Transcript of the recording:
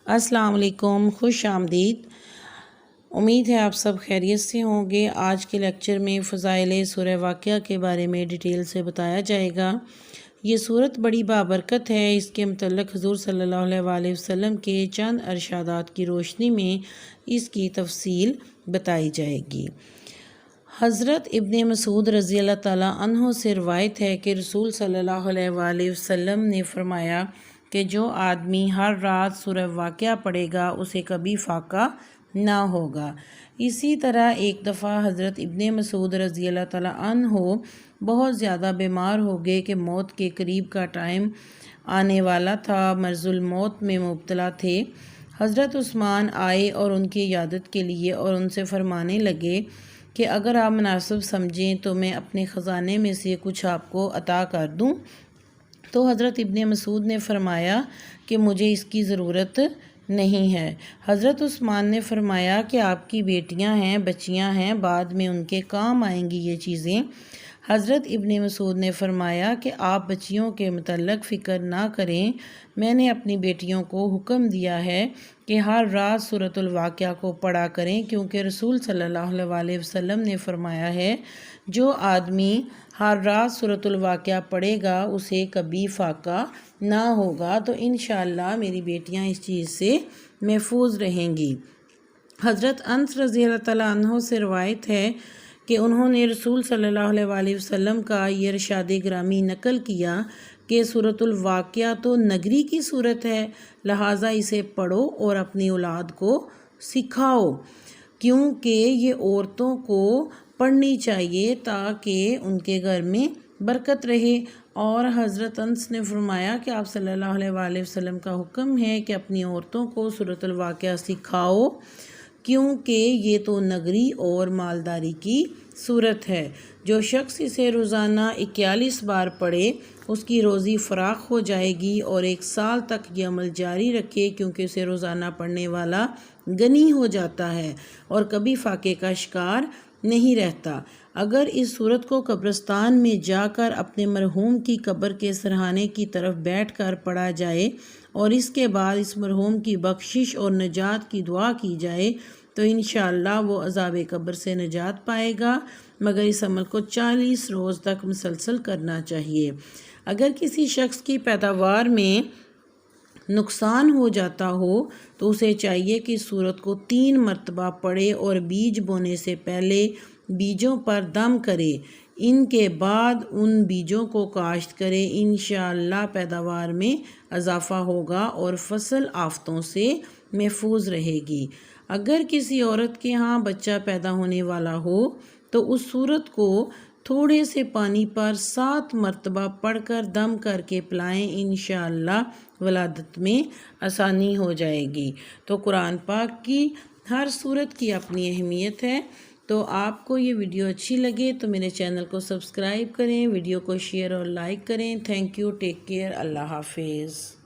السلام علیکم، خوش آمدید۔ امید ہے آپ سب خیریت سے ہوں گے۔ آج کے لیکچر میں فضائل سورہ واقعہ کے بارے میں ڈیٹیل سے بتایا جائے گا۔ یہ سورت بڑی بابرکت ہے۔ اس کے متعلق حضور صلی اللہ علیہ وآلہ وسلم کے چند ارشادات کی روشنی میں اس کی تفصیل بتائی جائے گی۔ حضرت ابن مسعود رضی اللہ تعالیٰ عنہ سے روایت ہے کہ رسول صلی اللہ علیہ وآلہ وسلم نے فرمایا کہ جو آدمی ہر رات سورہ واقعہ پڑھے گا اسے کبھی فاقہ نہ ہوگا۔ اسی طرح ایک دفعہ حضرت ابن مسعود رضی اللہ تعالیٰ عنہ بہت زیادہ بیمار ہو گئے کہ موت کے قریب کا ٹائم آنے والا تھا، مرض الموت میں مبتلا تھے۔ حضرت عثمان آئے اور ان کی عیادت کے لیے اور ان سے فرمانے لگے کہ اگر آپ مناسب سمجھیں تو میں اپنے خزانے میں سے کچھ آپ کو عطا کر دوں۔ تو حضرت ابن مسعود نے فرمایا کہ مجھے اس کی ضرورت نہیں ہے۔ حضرت عثمان نے فرمایا کہ آپ کی بیٹیاں ہیں، بچیاں ہیں، بعد میں ان کے کام آئیں گی یہ چیزیں۔ حضرت ابن مسعود نے فرمایا کہ آپ بچیوں کے متعلق فکر نہ کریں، میں نے اپنی بیٹیوں کو حکم دیا ہے کہ ہر رات سورۃ الواقعہ کو پڑھا کریں، کیونکہ رسول صلی اللہ علیہ وآلہ وسلم نے فرمایا ہے جو آدمی ہر رات سورۃ الواقعہ پڑھے گا اسے کبھی فاقہ نہ ہوگا۔ تو انشاءاللہ میری بیٹیاں اس چیز سے محفوظ رہیں گی۔ حضرت انس رضی اللہ تعالیٰ عنہ سے روایت ہے کہ انہوں نے رسول صلی اللہ علیہ وآلہ وسلم کا یہ ارشاد گرامی نقل کیا کہ سورۃ الواقعہ تو نگری کی صورت ہے، لہٰذا اسے پڑھو اور اپنی اولاد کو سکھاؤ، کیونکہ یہ عورتوں کو پڑھنی چاہیے تاکہ ان کے گھر میں برکت رہے۔ اور حضرت انس نے فرمایا کہ آپ صلی اللہ علیہ وآلہ وسلم کا حکم ہے کہ اپنی عورتوں کو سورۃ الواقعہ سکھاؤ، کیونکہ یہ تو نگری اور مالداری کی صورت ہے۔ جو شخص اسے روزانہ 41 بار پڑھے اس کی روزی فراخ ہو جائے گی، اور 1 سال تک یہ عمل جاری رکھے، کیونکہ اسے روزانہ پڑھنے والا غنی ہو جاتا ہے اور کبھی فاقے کا شکار نہیں رہتا۔ اگر اس سورت کو قبرستان میں جا کر اپنے مرحوم کی قبر کے سرہانے کی طرف بیٹھ کر پڑھا جائے اور اس کے بعد اس مرحوم کی بخشش اور نجات کی دعا کی جائے تو انشاءاللہ وہ عذاب قبر سے نجات پائے گا، مگر اس عمل کو 40 روز تک مسلسل کرنا چاہیے۔ اگر کسی شخص کی پیداوار میں نقصان ہو جاتا ہو تو اسے چاہیے کہ اس سورت کو 3 مرتبہ پڑھے اور بیج بونے سے پہلے بیجوں پر دم کرے، ان کے بعد ان بیجوں کو کاشت کرے، انشاءاللہ پیداوار میں اضافہ ہوگا اور فصل آفتوں سے محفوظ رہے گی۔ اگر کسی عورت کے ہاں بچہ پیدا ہونے والا ہو تو اس سورت کو تھوڑے سے پانی پر 7 مرتبہ پڑھ کر دم کر کے پلائیں، انشاءاللہ ولادت میں آسانی ہو جائے گی۔ تو قرآن پاک کی ہر سورت کی اپنی اہمیت ہے۔ تو آپ کو یہ ویڈیو اچھی لگے تو میرے چینل کو سبسکرائب کریں، ویڈیو کو شیئر اور لائک کریں۔ تھینک یو، ٹیک کیئر، اللہ حافظ۔